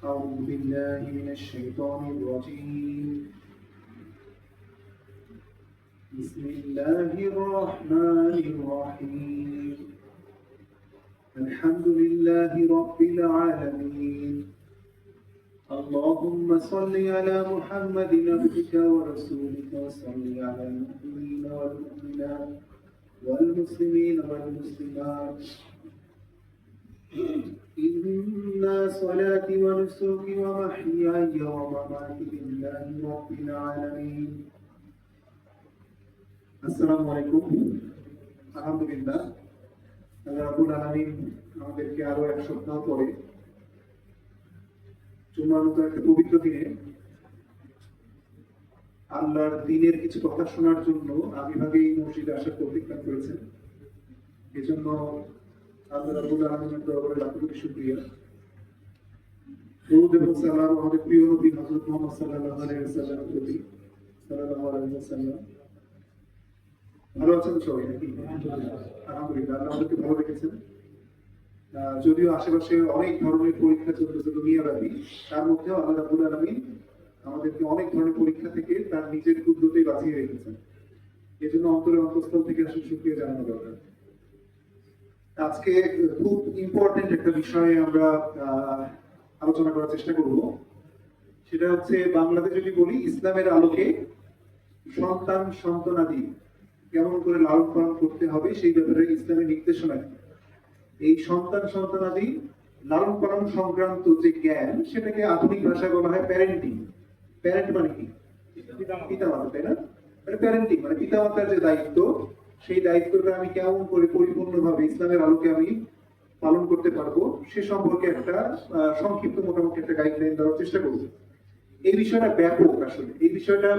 أعوذ بالله من الشيطان الرجيم بسم الله الرحمن الرحيم الحمد لله رب العالمين اللهم صل على محمد عبدك ورسولك وصل على المؤمنين والمؤمنات والمسلمين والمسلمات إن صلاتي ونسكي ومحياي ومماتي لله رب العالمين السلام عليكم আলহামদুলিল্লাহ আল্লাহ রাব্বুল আলামিন আমাদেরকে আরো এক সপ্তাহ পরে জুমার মতো একটা পবিত্র দিনে আল্লাহর দিনের কিছু কথা শোনার জন্য আমিভাবে এই মসজিদে আসার তৌফিক দান করেছেন। এজন্য আল্লাহ রাব্বুল আলামিনের দরবারে লাখ কোটি শুকরিয়া। দরুদ এবং সালাম আমাদের প্রিয় নবী হযরত মুহাম্মদ সাল্লাল্লাহু আলাইহি ওয়াসাল্লামের প্রতি সাল্লাল্লাহু আলাইহি ওয়াসাল্লাম। ভালো আছেন সবাই নাকি? আলহামদুলিল্লাহ, আল্লাহ আমাদেরকে ভালো রেখেছেন। যদিও আশেপাশে অনেক ধরনের পরীক্ষা চলতেছে দুনিয়াব্যাপী, তার মধ্যেও আল্লাহ রাব্বুল আলামিন আমাদেরকে অনেক ধরনের পরীক্ষা থেকে তার নিজের কুদরতেই বাঁচিয়ে রেখেছেন। এজন্য অন্তরের অন্তঃস্থল থেকে আসলে শুকরিয়া জানানো দরকার। আজকে খুব ইম্পর্টেন্ট একটা বিষয়ে আমরা আলোচনা করার চেষ্টা করব। সেটা হচ্ছে বাংলাতে যদি বলি, ইসলামের আলোকে সন্তান সন্তানাদি কেমন করে লালন পালন করতে হবে সেই ব্যাপারে ইসলামের নির্দেশনা। এই সন্তান সন্তানাদি লালন পালন সংক্রান্ত যে জ্ঞান, সেটাকে আধুনিক ভাষায় বলা হয় প্যারেন্টিং। প্যারেন্ট মানে কি? পিতামাতা, তাই না? মানে প্যারেন্টিং মানে পিতামাতার যে দায়িত্ব, সেই দায়িত্বটা আমি কেমন করে পরিপূর্ণভাবে ইসলামের আলোকে আমি পালন করতে পারবো সে সম্পর্কে একটা সংক্ষিপ্ত মোটামুটি একটা গাইডলাইন দেওয়ার চেষ্টা করবো। এই বিষয়টা ব্যাপক, আসলে এই বিষয়টা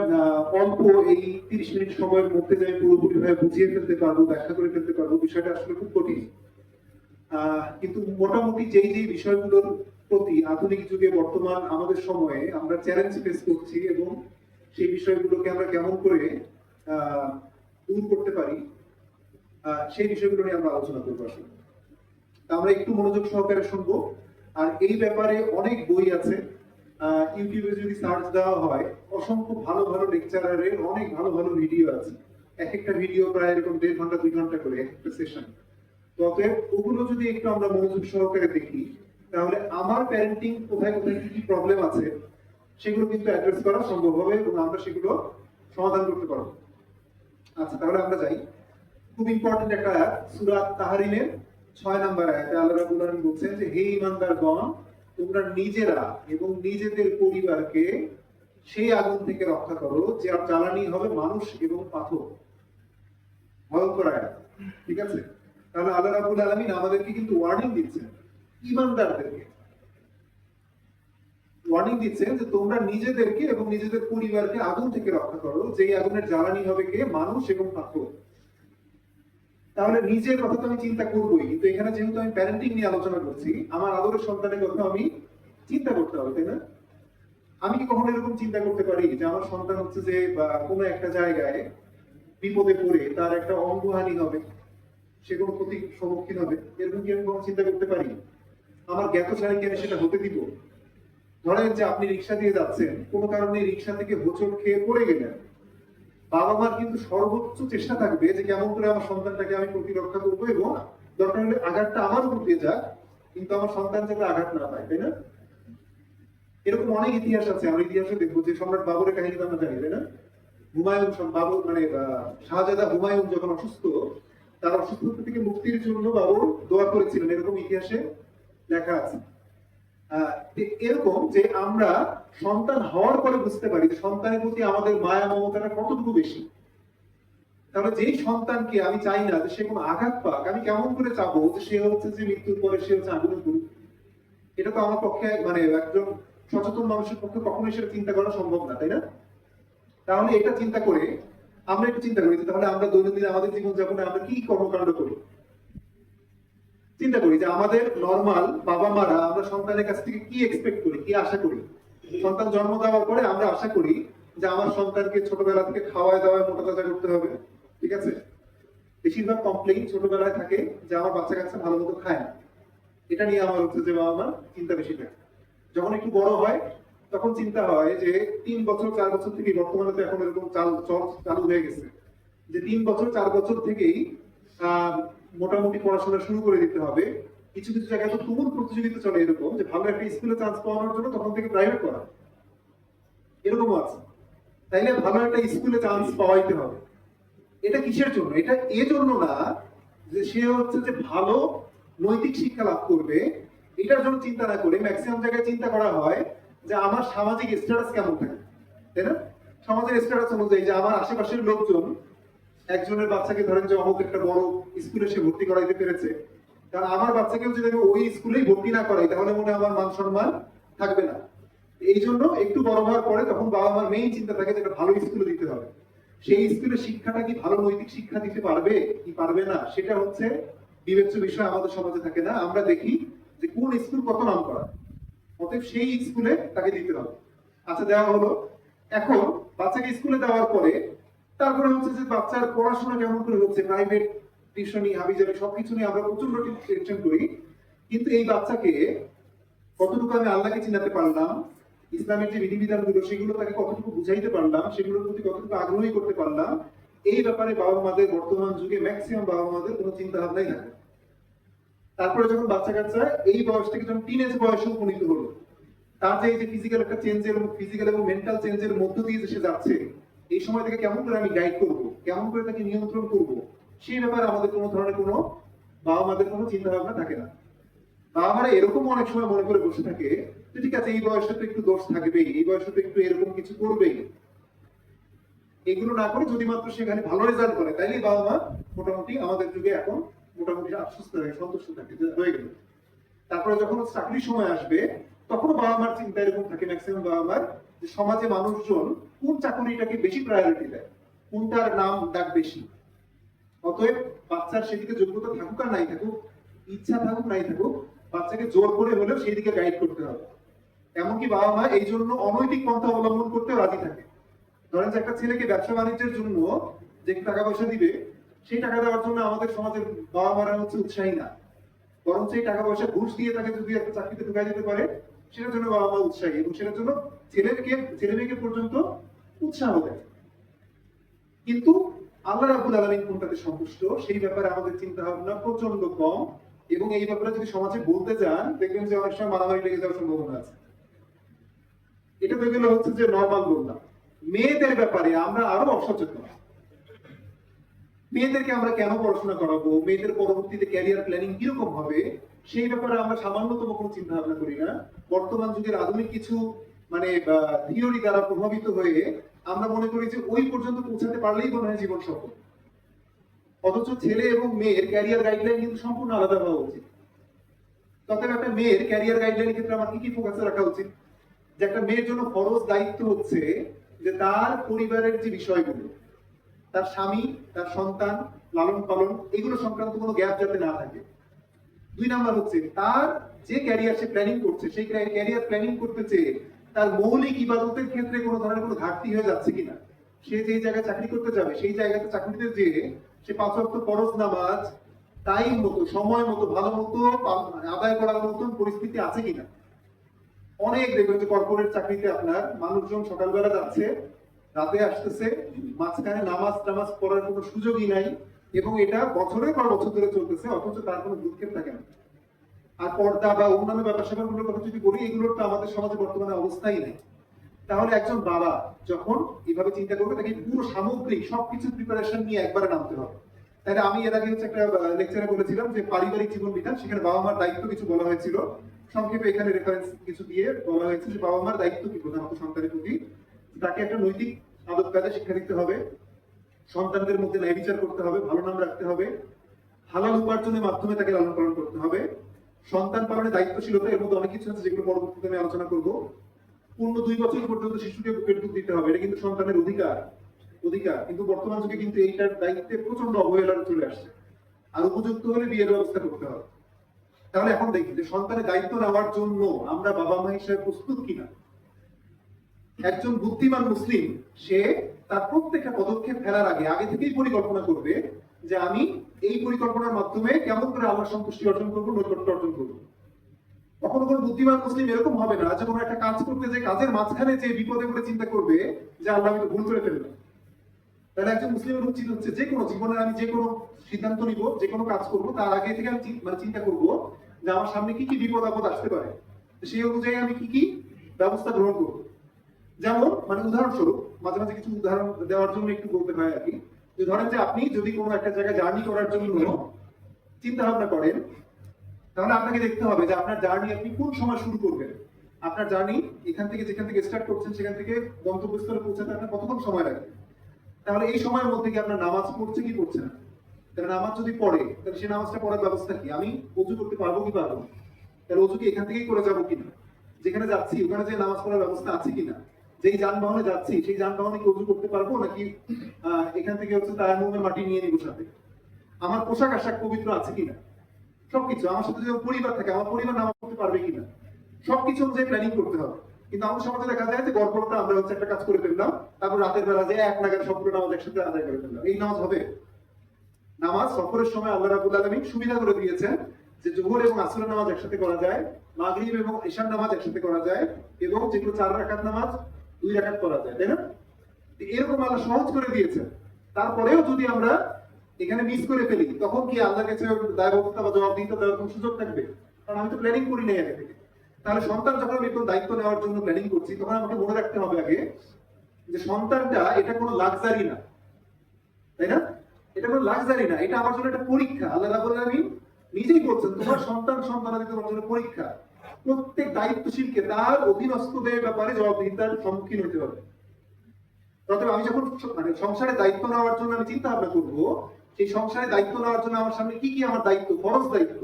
অল্প এই 30 মিনিট সময়ের মধ্যে যে আমি পুরোপুরি ভাবে বুঝিয়ে ফেলতে পারবো, ব্যাখ্যা করে ফেলতে পারবো, বিষয়টা আসলে খুব কঠিন। কিন্তু মোটামুটি যেই যেই বিষয়গুলোর প্রতি আধুনিক যুগে বর্তমান আমাদের সময়ে আমরা চ্যালেঞ্জ ফেস করছি এবং সেই বিষয়গুলোকে আমরা কেমন করে দূর করতে পারি, সেই বিষয়গুলো নিয়ে আমরা আলোচনা করবো। আসলে আমরা একটু মনোযোগ সহকারে শুনবো। আর এই ব্যাপারে অনেক বই আছে, ইউটিউবে যদি সার্চ দেওয়া হয় অসংখ্য ভালো ভালো লেকচারারের অনেক ভালো ভালো ভিডিও আছে। এক একটা ভিডিও প্রায় এরকম 1.5 ঘন্টা 2 ঘন্টা করে এক একটা সেশন। তো অতএব ওগুলো যদি একটু আমরা মনোযোগ সহকারে দেখি, তাহলে আমার প্যারেন্টিং কোথায় কোথায় কি কি প্রবলেম আছে সেগুলো কিন্তু অ্যাড্রেস করা সম্ভব হবে এবং আমরা সেগুলো সমাধান করতে পারবো। আচ্ছা, তাহলে আমরা যাই। খুব ইম্পর্টেন্ট একটা আয়াত, সূরা তাহরিমের 6 নম্বর আয়াতে আল্লাহ রাব্বুল আলামিন বলছেন যে, হে ঈমানদারগণ, তোমরা নিজেরা এবং নিজেদের পরিবারকে সেই আগুন থেকে রক্ষা করো যার জ্বালানি হবে মানুষ এবং পাথর। ভয়ঙ্কর আয়াত, ঠিক আছে? তাহলে আল্লাহ রাব্বুল আলামিন আমাদেরকে কিন্তু ওয়ার্নিং দিচ্ছেন, ঈমানদারদেরকে ওয়ার্নিং দিচ্ছেন যে তোমরা নিজেদেরকে এবং নিজেদের পরিবারকে আগুন থেকে রক্ষা করো, যেই আগুনের জ্বালানি হবে কে? মানুষ এবং পাথর। তাহলে নিজের কথা তো আমি চিন্তা করবোই, কিন্তু এখানে যেহেতু আমি প্যারেন্টিং নিয়ে আলোচনা করছি, আমার আদরের সন্তানের কথা আমি চিন্তা করতে হবে, তাই না? আমি কি কখনো এরকম চিন্তা করতে পারি যে আমার সন্তান হচ্ছে যে কোনো একটা জায়গায় বিপদে পড়ে তার একটা অঙ্গহানি হবে, সে কোনো ক্ষতির সম্মুখীন হবে, এরকম কি আমি কখনো চিন্তা করতে পারি? আমার জ্ঞাত ছাড়া কি আমি সেটা হতে দিব? ধরেন যে আপনি রিক্সা দিয়ে যাচ্ছেন, কোনো কারণে রিক্সা থেকে হোঁচট খেয়ে পড়ে গেলেন, বাবা মার কিন্তু সর্বোচ্চ চেষ্টা থাকবে যে কেমন করে আমার সন্তানটাকে আমি প্রতিরক্ষা করবো এবং দরকার হলে আঘাতটা আমার উপর দিয়ে যাক, কিন্তু আমার সন্তান যাতে আঘাত না পায়, তাই না? এরকম অনেক ইতিহাস আছে, আমরা ইতিহাসে দেখবো যে সম্রাট বাবরের কাহিনী তো আমরা জানি, তাই না? হুমায়ুন বাবর মানে শাহজাদা হুমায়ুন যখন অসুস্থ, তার অসুস্থতা থেকে মুক্তির জন্য বাবর দোয়া করেছিলেন, এরকম ইতিহাসে লেখা আছে। এরকম যে আমরা সন্তান হওয়ার পরে বুঝতে পারি সন্তানের প্রতি আমাদের মায়া মমতাটা কতটুকু বেশি। তাহলে যেই সন্তানকে আমি চাই না যে সে কোনো আঘাত পাক, আমি কেমন করে চাবো যে সে হচ্ছে যে মৃত্যুর পরে সে হচ্ছে আগুনে পড়ুক? এটা তো আমার পক্ষে মানে একজন সচেতন মানুষের পক্ষে কখনোই সেটা চিন্তা করা সম্ভব না, তাই না? তাহলে এটা চিন্তা করে আমরা একটু চিন্তা করি তাহলে আমরা দৈনন্দিন আমাদের জীবনযাপনে আমরা কি কর্মকাণ্ড করি। চিন্তা করি যে আমাদের নরমাল বাবা মারা আমরা সন্তানের কাছ থেকে কি এক্সপেক্ট করি, কি আশা করি। সন্তান জন্ম দেওয়ার পরে আমরা আশা করি যে আমার সন্তানকে ছোটবেলা থেকে খাওয়ায় দাওয়ায় মোটা তাজা করতে হবে, ঠিক আছে? বেশিরভাগ কমপ্লেইন ছোটবেলায় থাকে যে আমার বাচ্চা কাচ্চা ভালো মতো খায় না, এটা নিয়ে আমার হচ্ছে যে বাবা মার চিন্তা বেশি থাকে। যখন একটু বড় হয় তখন চিন্তা হয় যে 3 বছর 4 বছর থেকে, বর্তমানে তো এখন এরকম চালু হয়ে গেছে যে 3 বছর 4 বছর থেকেই আহ মোটামুটি পড়াশোনা শুরু করে দিতে হবে। কিছু কিছু জায়গায় তো তুমুল প্রতিযোগিতা চলে এরকম যে ভালো একটা স্কুলে চান্স পাওয়ার জন্য তখন থেকে প্রাইভেট করা, এরকমও আছে। তাইলে ভালো একটা স্কুলে চান্স পাওয়াইতে হবে। এটা কিসের জন্য? এটা এজন্য না যে সে হচ্ছে যে ভালো নৈতিক শিক্ষা লাভ করবে, এটার জন্য চিন্তা না করে ম্যাক্সিমাম জায়গায় চিন্তা করা হয় যে আমার সামাজিক স্ট্যাটাস কেমন থাকে, তাই না? সমাজের স্ট্যাটাস অনুযায়ী যে আমার আশেপাশের লোকজন একজনের বাচ্চাকে ধরেন যে অমুক একটা বড় স্কুলে সে ভর্তি করাইতে পেরেছে, কারণ আমার বাচ্চাকেও যদি আমি ওই স্কুলেই ভর্তি না করাই তাহলে মনে হয় আমার মান সম্মান থাকবে না। এই জন্য একটু বড় হওয়ার পরে তখন বাবা মার মেইন চিন্তা থাকে যে একটা ভালো স্কুলে দিতে হবে। সেই স্কুলের শিক্ষাটা কি ভালো নৈতিক শিক্ষা দিতে পারবে কি পারবে না সেটা হচ্ছে বিবেচ্য বিষয় আমাদের সমাজে থাকে না। আমরা দেখি যে কোন স্কুল কত নাম করা, অতএব সেই স্কুলে তাকে দিতে হবে। আচ্ছা, দেওয়া হলো। এখন বাচ্চাকে স্কুলে দেওয়ার পরে তারপরে হচ্ছে যে বাচ্চার পড়াশোনা কেমন করে হচ্ছে, প্রাইভেট টিউশনি হাবিজাবি সবকিছু নিয়ে আমরা প্রচন্ড টেনশন করি। কিন্তু এই বাচ্চাকে কতটুকু আমি আল্লাহকে চিনাতে পারলাম, ইসলামের যে বিধিবিধান গুলো সেগুলো তাকে কতটুকু বুঝাইতে পারলাম, সেগুলোর প্রতি কতটুকু আগ্রহী করতে পারলাম, এই ব্যাপারে বাবা মাদের বর্তমান যুগে ম্যাক্সিমাম বাবা মাদের কোনো চিন্তা ভাবনাই থাকে। তারপরে যখন বাচ্চা কাচ্চা এই বয়স থেকে যখন টিনেজ বয়সে উপনীত হলো, তার যে এই যে ফিজিক্যাল একটা চেঞ্জের, ফিজিক্যাল এবং মেন্টাল চেঞ্জের মধ্য দিয়ে সে যাচ্ছে, এই সময় থেকে কেমন করে আমি গাইড করব, কেমন করে তাকে নিয়ন্ত্রণ করব, সেই ব্যাপারে আমাদের কোনো ধরনের কোনো বাবা মাদের কোনো চিন্তা ভাবনা থাকে না। বাবা মারা এরকম অনেক সময় মনে করে বসে থাকে যে ঠিক আছে এই বয়সে তো একটু দোষ থাকবেই, এই বয়সে তো একটু এরকম কিছু করবেই, এগুলো না করে যদি মাত্র সেখানে ভালো রেজাল্ট করে তাইলে বাবা মা মোটামুটি আমাদের যুগে এখন মোটামুটি আশ্বস্ত থাকে, সন্তুষ্ট থাকে যে হয়ে গেল। তারপরে যখন চাকরির সময় আসবে তখন বাবা মার চিন্তা এরকম থাকে ম্যাক্সিমাম বাবা মার যে সমাজে মানুষজন কোন চাকরিটাকে বেশি প্রায়োরিটি দেয়, কোনটার নাম ডাক বেশি। অতএব বাচ্চার সেদিকে যোগ্যতা থাকুক আর নাই থাকুক, ইচ্ছা থাকুক নাই থাকুক, বাচ্চাকে জোর করে হলেও সেই দিকে গাইড করতে হবে। এমনকি বাবা মা এই জন্য অনৈতিক পন্থা অবলম্বন করতে রাজি থাকে। ধরেন যে একটা ছেলেকে ব্যবসা বাণিজ্যের জন্য যে টাকা পয়সা দিবে, সেই টাকা দেওয়ার জন্য আমাদের সমাজের বাবা মারা হচ্ছে উৎসাহী না, বরং সেই টাকা পয়সা ঘুষ দিয়ে তাকে যদি একটা চাকরিতে ঢুকাই দিতে পারে সেটার জন্য বাবা মা উৎসাহী, এবং সেটার জন্য ছেলে মেয়েকে পর্যন্ত উৎসাহ দেয়। কিন্তু আল্লাহ রাব্বুল আলামিন কোনটাতে সন্তুষ্ট সেই ব্যাপারে আমাদের চিন্তা ভাবনা প্রচন্ড কম, এবং এই ব্যাপারে যদি সমাজে বলতে যান দেখবেন যে অনেক সময় মারামারি লেগে যাওয়ার সম্ভাবনা আছে। এটা তো গেলে হচ্ছে যে নর্মাল বললাম। মেয়েদের ব্যাপারে আমরা আরো অসচেতন। মেয়েদেরকে আমরা কেন পড়াশোনা করাবো, মেয়েদের পরবর্তীতে ক্যারিয়ার প্ল্যানিং কিরকম হবে, সেই ব্যাপারে আমরা সামান্যতম কোনো চিন্তা ভাবনা করি না। বর্তমান যুগের আধুনিক কিছু মানে থিওরি দ্বারা প্রভাবিত হয়ে আমরা মনে করি যে ওই পর্যন্ত পৌঁছাতে পারলেই মনে হয় জীবন সফল। অথচ ছেলে এবং মেয়ের ক্যারিয়ার গাইডলাইন কিন্তু সম্পূর্ণ আলাদা হওয়া উচিত। তবে একটা মেয়ের ক্যারিয়ার গাইডলাইনের ক্ষেত্রে আমার কি ফোকাসে রাখা উচিত? যে একটা মেয়ের জন্য ফরজ দায়িত্ব হচ্ছে যে তার পরিবারের যে বিষয়গুলো, তার স্বামী, তার সন্তান, লালন পালন, এগুলো সংক্রান্ত কোনো গ্যাপ যাতে না থাকে। 2 নাম্বার হচ্ছে তার যে ক্যারিয়ার সে প্ল্যানিং করছে, সেই ক্যারিয়ার প্ল্যানিং করতে চেয়ে তার মৌলিক ইবাদতের ক্ষেত্রে কোনো ধরনের কোনো ঘাটতি হয়ে যাচ্ছে কিনা। সে যে জায়গায় চাকরি করতে যাবে সেই জায়গাতে চাকরিতে যেয়ে সে 5 ওয়াক্ত ফরজ নামাজ টাইম মতো, সময় মতো, ভালো মতো আদায় করার মতন পরিস্থিতি আছে কিনা। অনেক দেখবেন যে কর্পোরেট চাকরিতে আপনার মানুষজন সকালবেলা যাচ্ছে, রাতে আসতেছে, মাঝখানে নামাজ টামাজ পড়ার কোনো সুযোগই নাই, এবং এটা বছরের পর বছর ধরে চলতেছে, অথচ তার কোনো দুঃখের থাকে না। আর পর্দা বা অন্যান্য ব্যাপার স্যাপারগুলোর কথা যদি বলি, এগুলোর তো আমাদের সমাজে বর্তমানে অবস্থাই নেই। তাহলে একজন বাবা যখন এইভাবে চিন্তা করবে তাকে পুরো সামগ্রিক সবকিছু প্রিপারেশন নিয়ে একবারে নামতে হবে। তাহলে আমি এর আগে হচ্ছে একটা লেকচারে বলেছিলাম যে পারিবারিক জীবন বিধান, সেখানে বাবা মার দায়িত্ব কিছু বলা হয়েছিল। সংক্ষেপে এখানে রেফারেন্স কিছু দিয়ে বলা হয়েছে যে বাবা মার দায়িত্ব কি প্রধানত সন্তানের প্রতি, তাকে একটা নৈতিক আদব কাজে শিক্ষা দিতে হবে, সন্তানদের মধ্যে ন্যায় বিচার করতে হবে, ভালো নাম রাখতে হবে, হালাল উপার্জনের মাধ্যমে তাকে লালন পালন করতে হবে, সন্তান পালনের দায়িত্বশীলতা, এর মধ্যে অনেক কিছু আছে যেগুলো পরবর্তীতে আমি আলোচনা করবো। পূর্ণ 2 বছর পর্যন্ত শিশুকে বুকের দুধ দিতে হবে, এটা কিন্তু সন্তানের অধিকার। কিন্তু বর্তমান যুগে কিন্তু এইটার দায়িত্বে প্রচন্ড অবহেলা চলে আসছে। আর উপযুক্ত হলে বিয়ের ব্যবস্থা করতে হবে। তাহলে এখন দেখি যে সন্তানের দায়িত্ব নেওয়ার জন্য আমরা বাবা মা হিসেবে প্রস্তুত কিনা। একজন বুদ্ধিমান মুসলিম সে তার প্রত্যেকটা পদক্ষেপ ফেলার আগে থেকেই পরিকল্পনা করবে যে আমি এই পরিকল্পনার মাধ্যমে কেমন করে আল্লাহর সন্তুষ্টি অর্জন করবো, নৈকট্য অর্জন করবো। কখনো কোনো বুদ্ধিমান মুসলিম এরকম হবে না যে কোনো একটা কাজ করতে, যে কাজের মাঝখানে যে বিপদে পড়ে চিন্তা করবে যে আল্লাহ আমি তো ভুল করে ফেললাম। তাহলে একজন মুসলিমের উচিত হচ্ছে যে কোনো জীবনে আমি যে কোনো সিদ্ধান্ত নিব, যে কোনো কাজ করবো, তার আগে থেকে আমি চিন্তা করব যে আমার সামনে কি কি বিপদ আপদ আসতে পারে, সেই অনুযায়ী আমি কি কি ব্যবস্থা গ্রহণ করবো। যেমন উদাহরণস্বরূপ মাঝে মাঝে কিছু উদাহরণ দেওয়ার জন্য একটু বলতে হয় আর কি। যে ধরেন যে আপনি যদি কোনো একটা জায়গায় জার্নি করার জন্য চিন্তা ভাবনা করেন, তাহলে আপনাকে দেখতে হবে যে আপনার জার্নি আপনি কোন সময় শুরু করবেন। আপনার জার্নি এখান থেকে, যেখান থেকে স্টার্ট করছেন সেখান থেকে গন্তব্যস্থলে পৌঁছাতে আপনার কতক্ষণ সময় লাগবে। তাহলে এই সময়ের মধ্যে কি আপনার নামাজ পড়ছে কি পড়ছে না? তাহলে নামাজ যদি পড়ে, তাহলে সেই নামাজটা পড়ার ব্যবস্থা কি? আমি ওযু করতে পারবো কি পারবো? তাহলে ওযু কি এখান থেকেই করে যাবো কিনা? যেখানে যাচ্ছি ওখানে যে নামাজ পড়ার ব্যবস্থা আছে কিনা? যেই যানবাহনে যাচ্ছি সেই যানবাহনে কি ওযু করতে পারবো, নাকি এখান থেকে তায়াম্মুমের মাটি নিয়ে নিবো সাথে? আমার পোশাক আশাক পবিত্র আছে কিনা? সবকিছু। আমার সাথে যদি পরিবার থাকে, আমার পরিবার নামাজ পড়তে পারবে কিনা, সবকিছু অনুযায়ী প্ল্যানিং করতে হবে। কিন্তু আমাদের সমাজে দেখা যায় যে গড়পড়তা আমরা একটা কাজ করে ফেললাম, তারপর রাতের বেলা যে এক নাগাদ সবগুলো নামাজ একসাথে আদায় করে ফেললাম। এই নামাজ হবে? নামাজ সফরের সময় আল্লাহ রাব্বুল আলামিন সুবিধা করে দিয়েছেন যে যোহর এবং আসরের নামাজ একসাথে করা যায়, মাগরিব এবং ইশার নামাজ একসাথে করা যায়, এবং যেগুলো 4 রাকাত নামাজ 2 রাকাত করা যায়, তাই না? এরকম আল্লাহ সহজ করে দিয়েছেন। তারপরেও যদি আমরা এখানে মিস করে ফেলি, তখন কি আল্লাহর কাছে দায়বদ্ধতা বা জবাবদিহিতা দেওয়ার কোনো সুযোগ থাকবে? কারণ আমি তো প্ল্যানিং করি নাই আগে থেকে। তাহলে সন্তান যখন আমি কোনো দায়িত্ব নেওয়ার জন্য প্ল্যানিং করছি, তখন আমাকে মনে রাখতে হবে আগে যে সন্তানটা এটা কোনো লাক্সারি না, তাই না? এটা কোনো লাক্সারি না, এটা আমার জন্য একটা পরীক্ষা। আল্লাহ রাব্বুল আলামিন নিজেই বলছেন তোমার সন্তানাদি তোমার জন্য পরীক্ষা। প্রত্যেক দায়িত্বশীলকে তার অধীনস্থদের ব্যাপারে জবাবদিহিতার সম্মুখীন হতে হবে। অতএব আমি যখন সংসারে দায়িত্ব নেওয়ার জন্য আমি চিন্তা ভাবনা করবো, সেই সংসারে দায়িত্ব নেওয়ার জন্য আমার সামনে কি কি আমার দায়িত্ব, ফরজ দায়িত্ব,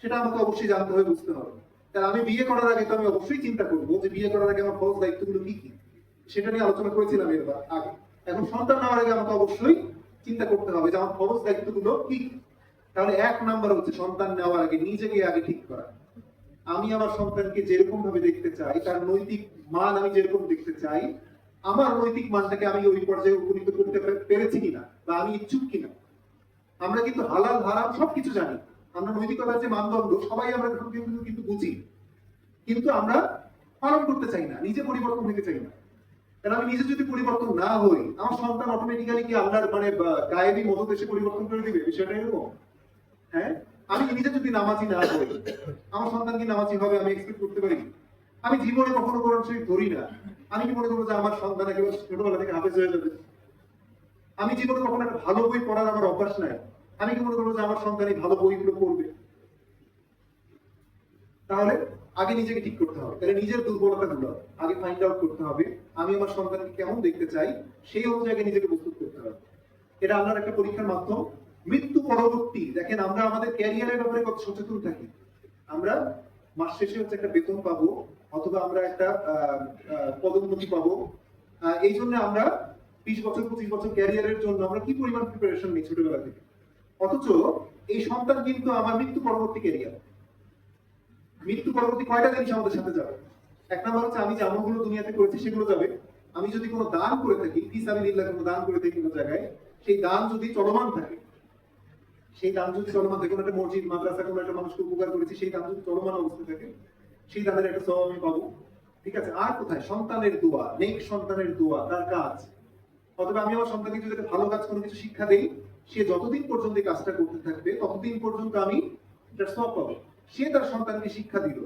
সেটা আমাকে অবশ্যই জানতে হবে, বুঝতে হবে। তাহলে আমি বিয়ে করার আগে তো আমি অবশ্যই চিন্তা করবো যে বিয়ে করার আগে আমার ফরজ দায়িত্বগুলো কি কি, সেটা নিয়ে আলোচনা করেছিলাম এর আগে। এখন সন্তান নেওয়ার আগে আমাকে অবশ্যই চিন্তা করতে হবে যে আমার ফরজ দায়িত্বগুলো কি কি। তাহলে 1 নাম্বার হচ্ছে সন্তান নেওয়ার আগে নিজেকে আগে ঠিক করা। আমি আমার সন্তানকে যেরকম ভাবে দেখতে চাই, তার নৈতিক মান আমি যেরকম দেখতে চাই, আমার নৈতিক মানটাকে আমি ওই পর্যায়ে উপনীত করতে পেরেছি কিনা, বা আমি ইচ্ছুক কিনা। আমরা কিন্তু হালাল হারাম সবকিছু জানি, আমরা নৈতিকতার যে মানদণ্ড সবাই আমরা কিন্তু বুঝি, কিন্তু আমরা পালন করতে চাই না, নিজে পরিবর্তন হতে চাই না। কারণ আমি নিজে যদি পরিবর্তন না হই, আমার সন্তান অটোমেটিক্যালি কি আল্লাহর গায়েবী মদত এসে পরিবর্তন করে দিবে? বিষয়টা এরকম। হ্যাঁ, আমি নিজে যদি নামাজি না হই, আমার সন্তান কি নামাজি হবে আমি এক্সপেক্ট করতে পারি? আমি জীবনে কখনো কোরআন শরীফ ধরি না, আমি কি মনে করবো যে আমার সন্তান একেবারে ছোটবেলা থেকে হাফেজ হয়ে যাবে? আমি জীবনে কখনো একটা ভালো বই পড়ার আমার অভ্যাস নাই, আমি কি মনে করবো যে আমার সন্তান এই ভালো বইগুলো পড়বে? তাহলে আগে নিজেকে ঠিক করতে হবে। তাহলে নিজের দুর্বলতাগুলো আগে ফাইন্ড আউট করতে হবে। আমি আমার সন্তানকে কেমন দেখতে চাই সেই অনুযায়ী নিজেকে প্রস্তুত করতে হবে। এটা আল্লাহর একটা পরীক্ষার মাধ্যম। মৃত্যু পরবর্তী, দেখেন আমরা আমাদের ক্যারিয়ারের ব্যাপারে কত সচেতন থাকি। আমরা মাস শেষে একটা বেতন পাবো, অথবা আমরা একটা পদোন্নতি পাবো, এই জন্য আমরা 20 বছর 25 বছর ক্যারিয়ারের জন্য আমরা কি পরিমাণ প্রিপারেশন নিই ছোটবেলা থেকে। অথচ এই সন্তান কিন্তু আমার মৃত্যু পরবর্তী ক্যারিয়ার। মৃত্যু পরবর্তী কয়টা জিনিস আমাদের সাথে যাবে? 1 নাম্বার হচ্ছে আমি যে আমলগুলো দুনিয়াতে করেছি সেগুলো যাবে। আমি যদি কোনো দান করে থাকি, ফিসাবিলিল্লাহ কোনো দান করে থাকি কোনো জায়গায়, সেই দান যদি চলমান থাকে, সেই দান যদি চলমান থাকে, কোনো একটা মসজিদ মাদ্রাসা কোনো একটা মানুষকে উপকার করেছি, সেই দান যদি চলমান অবস্থা থাকে, সেই দানের একটা সওয়াব আমি পাবো। ঠিক আছে? আর কোথায়? সন্তানের দোয়া, নেক সন্তানের দোয়া, তার কাজ। অথবা আমি আমার সন্তানকে যদি একটা ভালো কাজ কোনো কিছু শিক্ষা দেই, সে যতদিন পর্যন্ত এই কাজটা করতে থাকবে ততদিন পর্যন্ত আমি এটার সওয়াব পাবো। সে তার সন্তানকে শিক্ষা দিল,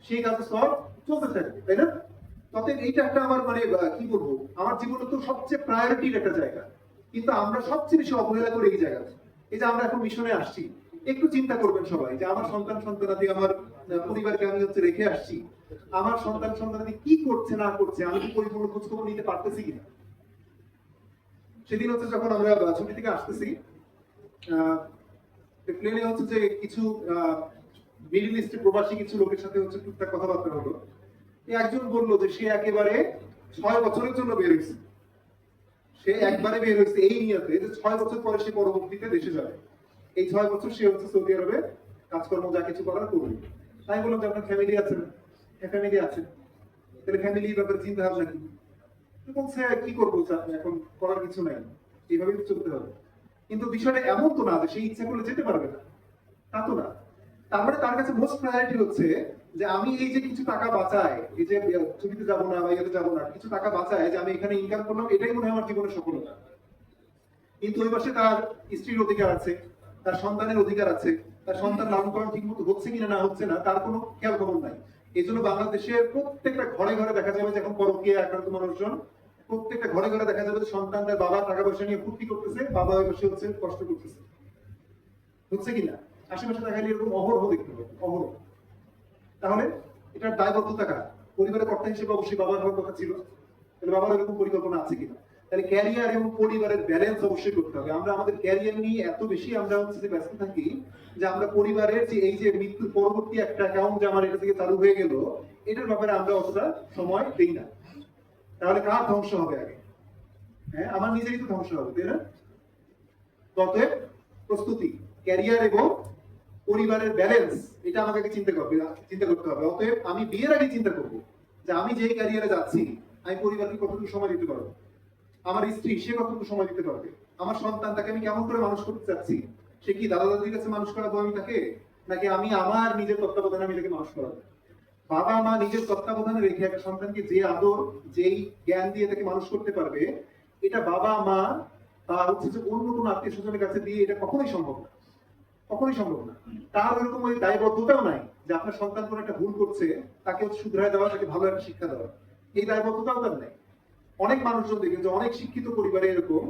সেই কাজে সওয়াব চলতে থাকবে, তাই না? তবে এইটা একটা আমার কি বলবো, আমার জীবনে তো সবচেয়ে প্রায়োরিটির একটা জায়গা, কিন্তু আমরা সবচেয়ে বেশি অবহেলা করি এই জায়গাটা। এই যে আমরা এখন মিশনে আসছি, একটু চিন্তা করবেন সবাই যে আমার সন্তানাদি আমার পরিবারকে আমি রেখে আসছি, আমার সন্তানাদি কি করছে না করছে, আমি কি পরিপূর্ণ খোঁজখবর নিতে পারতেছি কিনা। সেদিন যখন আমরা ছুটি থেকে আসতেছি, প্লেনে যে কিছু মিডল ইস্টে প্রবাসী কিছু লোকের সাথে টুকটাক কথাবার্তা হলো। একজন বললো যে সে একেবারে 6 বছরের জন্য বের হয়েছে, সে একবারে বের হয়েছে এই নিয়তে যে 6 বছর পরে সে পরবর্তীতে দেশে যাবে। এই 6 বছর সে সৌদি আরবে কাজকর্ম যা কিছু করার করবে। তাই বললাম যে আপনার ফ্যামিলি আছে? ফ্যামিলি আছে। তাহলে ফ্যামিলির ব্যাপারে চিন্তা ভাবনা কি? বলছে কি করবো এখন, করার কিছু নাই, এইভাবে চলতে হবে। কিন্তু বিষয়টা এমন তো না যে সেই ইচ্ছা করলে যেতে পারবে না, তা তো না। তার মানে তার কাছে মোস্ট প্রায়োরিটি হচ্ছে যে আমি এই যে কিছু টাকা বাঁচাই, এই যে ছুটিতে যাবো না বা ইয়েতে যাবো না, কিছু টাকা বাঁচাই যে আমি এখানে ইনকাম করলাম, এটাই মনে হয় আমার জীবনের সফলতা। কিন্তু ওই পাশে তার স্ত্রীর অধিকার আছে, তার সন্তানের অধিকার আছে, তার সন্তান লালন পালন ঠিক মতো হচ্ছে কিনা না হচ্ছে না তার কোনো খেয়াল খবর নাই। এই জন্য বাংলাদেশের প্রত্যেকটা ঘরে ঘরে দেখা যাবে যে এখন পরকীয়া আক্রান্ত মানুষজন, প্রত্যেকটা ঘরে ঘরে দেখা যাবে যে সন্তান তার বাবা টাকা পয়সা নিয়ে ফুর্তি করতেছে, বাবা ওই পাশে হচ্ছে কষ্ট করতেছে। হচ্ছে কিনা আশেপাশে দেখালে এরকম অহরহ দেখতে হবে, অহরহ। তাহলে এটার দায়বদ্ধতা কার? পরিবারের কর্তা হিসেবে অবশ্যই বাবার হওয়ার কথা ছিল, তাহলে বাবার এরকম পরিকল্পনা আছে কিনা? তাহলে ক্যারিয়ার এবং পরিবারের ব্যালেন্স অবশ্যই করতে হবে। আমরা আমাদের ক্যারিয়ার নিয়ে এত বেশি আমরা হচ্ছে যে ব্যস্ত থাকি যে আমরা পরিবারের যে এই যে মৃত্যুর পরবর্তী একটা অ্যাকাউন্ট যে আমার এটা থেকে চালু হয়ে গেল, এটার ব্যাপারে আমরা অতটা সময় দিই না। তাহলে কার ধ্বংস হবে আগে? হ্যাঁ, আমার নিজেরই তো ধ্বংস হবে, তাই না? অতএব প্রস্তুতি, ক্যারিয়ার এবং পরিবারের ব্যালেন্স, এটা আমাকে চিন্তা করতে হবে। অতএব আমি বিয়ের আগে চিন্তা করবো যে আমি যে ক্যারিয়ারে যাচ্ছি আমি পরিবারকে কতটুকু সময় দিতে পারবো, আমার স্ত্রী সে কতটুকু সময় দিতে পারবে, আমার সন্তান তাকে আমি কেমন করে মানুষ করতে চাচ্ছি, সে কি দাদা দাদির কাছে মানুষ করাবো আমি তাকে, নাকি আমি আমার নিজের তত্ত্বাবধানে আমি তাকে মানুষ করাবো? বাবা মা নিজের তত্ত্বাবধানে রেখে একটা সন্তানকে যে আদর যেই জ্ঞান দিয়ে তাকে মানুষ করতে পারবে, এটা বাবা মা বা হচ্ছে যে অন্য কোনো আত্মীয় স্বজনের কাছে দিয়ে এটা কখনোই সম্ভব না, কখনোই সম্ভব না। তার ওইরকম ওই দায়বদ্ধতাও নাই যে আপনার সন্তান কোনো একটা ভুল করছে তাকে শুধরায় দেওয়া, তাকে ভালো একটা শিক্ষা দেওয়া, এই দায়বদ্ধতাও তার নাই। অনেক মানুষজন দেখেন যে অনেক শিক্ষিত পরিবারে এরকম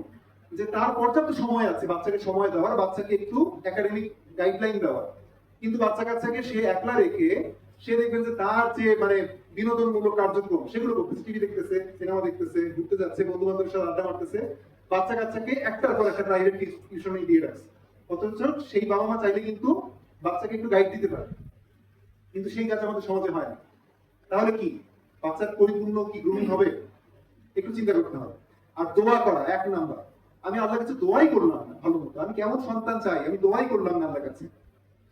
যে তার পর্যাপ্ত সময় আছে বাচ্চাকে সময় দেওয়ার, বাচ্চাকে একটু একাডেমিক গাইডলাইন দেওয়ার, কিন্তু বাচ্চা কাচ্চাকে সে একলা রেখে সে দেখবেন যে তার যে মানে বিনোদনমূলক কার্যক্রম সেগুলো করতেছে, টিভি দেখতেছে, সিনেমা দেখতেছে, ঘুরতে যাচ্ছে, বন্ধু বান্ধবের সাথে আড্ডা মারতেছে, বাচ্চা কাচ্চাকে একটার পর একটা প্রাইভেট টিউশনে দিয়ে রাখছে। অথচ সেই বাবা মা চাইলে কিন্তু বাচ্চাকে একটু গাইড দিতে পারে, কিন্তু সেই কাজ আমাদের সমাজে হয় না। তাহলে কি বাচ্চার পরিপূর্ণ কি গ্রুমিং হবে? একটু চিন্তা করতে হবে। আর দোয়া করা এক নাম্বার। আমি আল্লাহর কাছে দোয়াই করলাম না ভালো মতো, আমি কেমন সন্তান চাই আমি দোয়াই করলাম না আল্লাহর কাছে,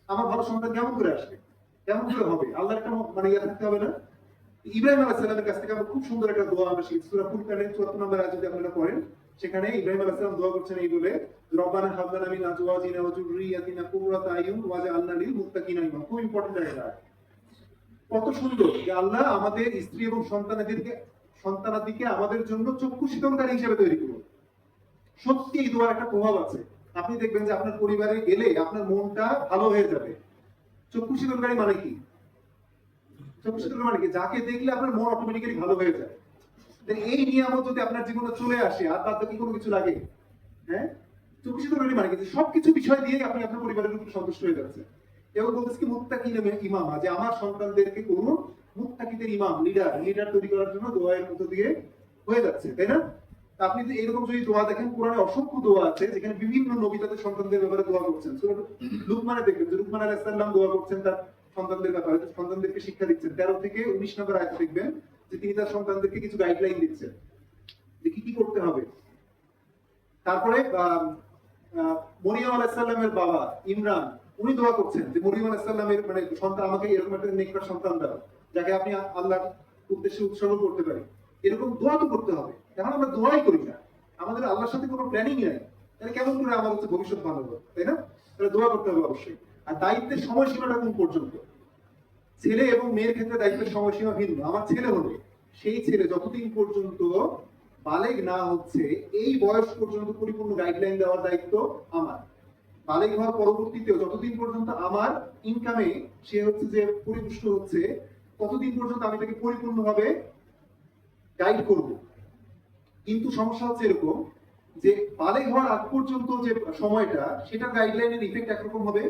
আমার ভালো সন্তান কেমন করে আসবে, কেমন করে হবে, আল্লাহর একটা মানে ইয়ে থাকতে হবে না? ইব্রাহিম আলাইহিস সালামের কাছ থেকে আমরা খুব সুন্দর একটা দোয়া আমরা শিখি, সূরা ফুরকানের 74 নম্বর আয়াত যদি আপনারা পড়েন, সেখানে ইব্রাহিম আলাইহিস সালাম দোয়া করছেন এই বলে, রব্বানা হাব লানা মিন আজওয়াজিনা ওয়া যুররিয়াতিনা কুররাতা আয়ুন ওয়াজআলনা লিল মুত্তাকিনা ইমামা। খুব ইম্পর্টেন্ট জায়গা। কত সুন্দর যে আল্লাহ আমাদের স্ত্রী এবং সন্তানাদিকে আমাদের জন্য চক্ষু শীতলকারী হিসেবে তৈরি করুন। সত্যি এই দোয়ার একটা প্রভাব আছে। আপনি দেখবেন যে আপনার পরিবারে গেলে আপনার মনটা ভালো হয়ে যাবে। চক্ষু শীতলকারী মানে কি? চক্ষু শীতলকারী মানে কি? যাকে দেখলে আপনার মন অটোমেটিক্যালি ভালো হয়ে যায়। এই নিয়ামত যদি আপনার জীবনে চলে আসে আর তার কি কোনো কিছু লাগে? হ্যাঁ, চক্ষু শীতলকারী মানে কি? সবকিছু বিষয় দিয়ে আপনি আপনার পরিবারের উপর সন্তুষ্ট হয়ে যাচ্ছেন। এবং বলতেছে কি মুত্তাকিনের ইমামা, যে আমার সন্তানদেরকে করুন মুত্তাকিদের ইমাম, লিডার তৈরি করার জন্য দোয়ার মধ্য দিয়ে হয়ে যাচ্ছে, তাই না? আপনি যদি এরকম যদি দোয়া দেখেন, কোরআনে অসংখ্য দোয়া আছে যেখানে বিভিন্ন নবী তাদের সন্তানদের ব্যাপারে দোয়া করছেন। সূরা লুকমানে দেখবেন যে লুকমান আলাইহিস সালাম দোয়া করছেন তার সন্তানদের ব্যাপারে, সন্তানদেরকে শিক্ষা দিচ্ছেন। 13 থেকে 19 নম্বর আয়াত দেখবেন যে তিনি তার সন্তানদেরকে কিছু গাইডলাইন দিচ্ছেন যে কি কি করতে হবে। তারপরে মরিয়ম আলাইহিস সালামের বাবা ইমরান, উনি দোয়া করছেন যে মরিয়ম আলাইহিস সালামের মানে সন্তান, আমাকে এরকম একটা নেককার সন্তান দাও যাকে আপনি আল্লাহর উদ্দেশ্যে উৎসর্গ করতে পারেন। এরকম দোয়া তো করতে হবে। এখন আমরা দোয়াই করি না, আমাদের আল্লাহর সাথে কোনো প্ল্যানিং নেই, তাহলে কেমন করে আমার হচ্ছে ভবিষ্যৎ ভালো হবে, তাই না? তাহলে দোয়া করতে হবে অবশ্যই। আর দায়িত্বের সময়সীমাটা কোন পর্যন্ত? ছেলে এবং মেয়ের ক্ষেত্রে দায়িত্বের সময়সীমা ভিন্ন। আমার ছেলে হলে সেই ছেলে যতদিন পর্যন্ত বালেগ না হচ্ছে এই বয়স পর্যন্ত পরিপূর্ণ গাইডলাইন দেওয়ার দায়িত্ব আমার। বালেগ হওয়ার পরবর্তীতেও যতদিন পর্যন্ত আমার ইনকামে সে হচ্ছে যে পরিপুষ্ট হচ্ছে, ততদিন পর্যন্ত আমি তাকে পরিপূর্ণভাবে গাইড করব। কিন্তু সমস্যা হচ্ছে এরকম যে বালেগ হওয়ার আগ পর্যন্ত যে সময়টা, সেটা গাইডলাইনের ইফেক্ট একরকম হবে,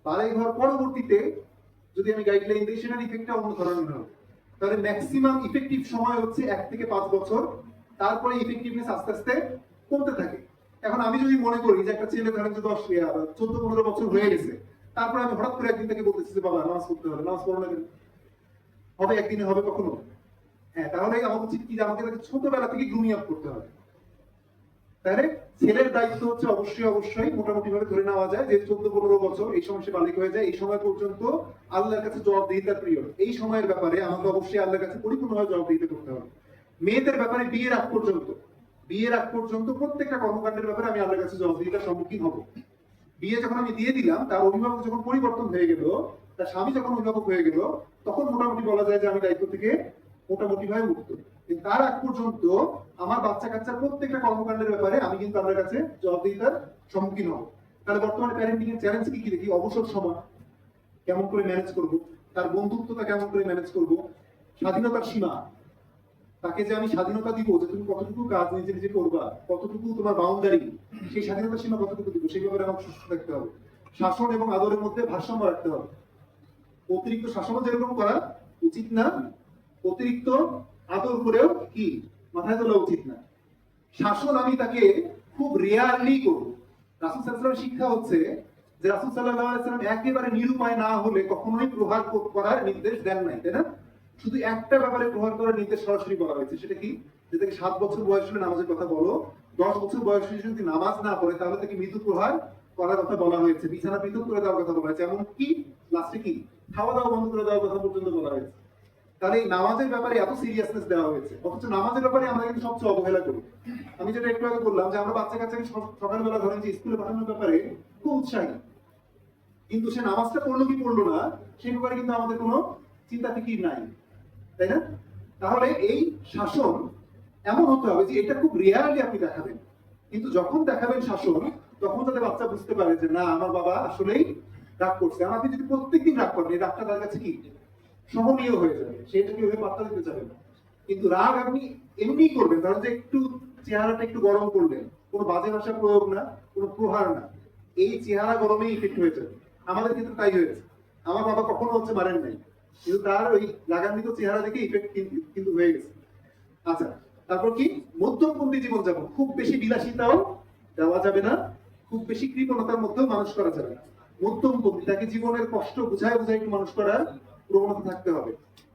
বালেগ হওয়ার পরবর্তীতে যদি আমি গাইডলাইন দিই সেটার ইফেক্টটা অন্য ধরনের হবে। তাহলে ম্যাক্সিমাম ইফেক্টিভ সময় হচ্ছে 1 থেকে 5 বছর, তারপরে ইফেক্টিভনেস আস্তে আস্তে কমতে থাকে। এখন আমি যদি মনে করি যে একটা ছেলে ধরেন যে 14-15 বছর হয়ে গেছে, তারপরে আমি হঠাৎ করে একদিন তাকে বলতেছি যে বাবা নামাজ পড়তে হবে, নামাজ পড়ো না কেন? হবে একদিনে, হবে কখনো? হ্যাঁ, তাহলে আমার উচিত কি যে আমাকে তাকে ছোটবেলা থেকে গ্রুমিং আপ করতে হবে। তাহলে ছেলের দায়িত্ব হচ্ছে অবশ্যই মোটামুটি ভাবে ধরে নেওয়া যায় যে 14-15 বছর এই সময় সে বালিক হয়ে যায়, এই সময় পর্যন্ত আল্লাহর কাছে জবাবদিহিতার পিরিয়ড। এই সময়ের ব্যাপারে আমাকে অবশ্যই আল্লাহর কাছে পরিপূর্ণভাবে জবাবদিহিতা করতে হবে। মেয়েদের ব্যাপারে বিয়ের আগ পর্যন্ত প্রত্যেকটা কর্মকাণ্ডের ব্যাপারে আমি আল্লাহর কাছে জবাবদিহিতার সম্মুখীন হব। বিয়ে যখন আমি দিয়ে দিলাম, তার অভিভাবক যখন পরিবর্তন হয়ে গেল, তার স্বামী যখন অভিভাবক হয়ে গেল তখন মোটামুটি বলা যায় যে আমি দায়িত্ব থেকে মোটামুটি ভাবে মুক্ত। কিন্তু তার আগ পর্যন্ত আমার বাচ্চা কাচ্চার প্রত্যেকটা কর্মকাণ্ডের ব্যাপারে আমি কিন্তু আপনার কাছে জবাবদিহিতার সম্মুখীন হব। তাহলে বর্তমানে প্যারেন্টিং এর চ্যালেঞ্জ কি কি দেখি? অবসর সময় কেমন করে ম্যানেজ করব, তার বন্ধুত্বটা কেমন করে ম্যানেজ করব, স্বাধীনতার সীমা, তাকে যে আমি স্বাধীনতা দিব যে তুমি কতটুকু কাজ নিজে নিজে করবা, কতটুকু তোমার বাউন্ডারি, সেই স্বাধীনতার সীমা কতটুকু দিব, সেই ব্যাপারে আমাকে সুস্থ থাকতে হবে। শাসন এবং আদরের মধ্যে ভারসাম্য রাখতে হবে। অতিরিক্ত শাসনও যেরকম করা উচিত না, অতিরিক্ত আদর করেও কি মাথায় তোলা উচিত না। শাসন আমি তাকে খুব রেয়ারলি করব। রাসূল সাল্লাল্লাহু আলাইহি ওয়াসাল্লামের শিক্ষা হচ্ছে যে রাসূল সাল্লাল্লাহু আলাইহি ওয়াসাল্লাম একেবারে নিরুপায় না হলে কখনোই প্রহার করার নির্দেশ দেন নাই, তাই না? শুধু একটা ব্যাপারে প্রহার করার নির্দেশ সরাসরি বলা হয়েছে, সেটা কি? যে তাকে 7 বছর বয়স হলে নামাজের কথা বলো, 10 বছর বয়স হলে যদি নামাজ না পড়ে তাহলে তাকে মৃদু প্রহার করার কথা বলা হয়েছে, বিছানা পৃথক করে দেওয়ার কথা বলা হয়েছে, এমনকি লাস্টে কি খাওয়া দাওয়া বন্ধ করে দেওয়ার কথা পর্যন্ত বলা হয়েছে। তাহলে এই নামাজের ব্যাপারে এত সিরিয়াসনেস দেওয়া হয়েছে, অথচ নামাজের ব্যাপারে আমরা কিন্তু সবচেয়ে অবহেলা করি। আমি যেটা একটু আগে বললাম যে আমরা বাচ্চা কাচ্চাকে সকালবেলা ধরেন যে স্কুলে পাঠানোর ব্যাপারে খুব উৎসাহী, কিন্তু সে নামাজটা পড়লো কি পড়লো না সেই ব্যাপারে কিন্তু আমাদের কোনো চিন্তা ফিকির নাই, তাই না? তাহলে এই শাসন এমন হতে হবে যে এটা খুব রিয়ারলি আপনি দেখাবেন, কিন্তু যখন দেখাবেন শাসন তখন যাতে বাচ্চা বুঝতে পারে যে না আমার বাবা আসলেই রাগ করছে। আর আপনি যদি প্রত্যেকদিন রাগ করেন এই রাগটা তার কাছে কি সহনীয় হয়ে যাবে, সেটা কি ওইভাবে পাত্তা দিতে যাবে না। কিন্তু রাগ আপনি এমনি করবেন, ধরেন যে একটু চেহারাটা একটু গরম করলেন, কোনো বাজে ভাষা প্রয়োগ না, কোনো প্রহার না, এই চেহারা গরমেই ইফেক্ট হয়ে যাবে। আমাদের ক্ষেত্রে তাই হয়েছে। আমার বাবা কখনো হচ্ছে মারেন নাই, কিন্তু তার ওই লাগান্বিত চেহারা দেখে ইফেক্ট কিন্তু হয়ে গেছে। আচ্ছা, তারপর কি? মধ্যমপন্থী জীবনযাপন, খুব বেশি বিলাসিতাও দেওয়া যাবে না, খুব বেশি কৃপণতার মধ্যেও মানুষ করা যাবে না। মধ্যমপন্থী, তাকে জীবনের কষ্ট বুঝায় বুঝায় একটু মানুষ করার প্রবণতা থাকতে হবে।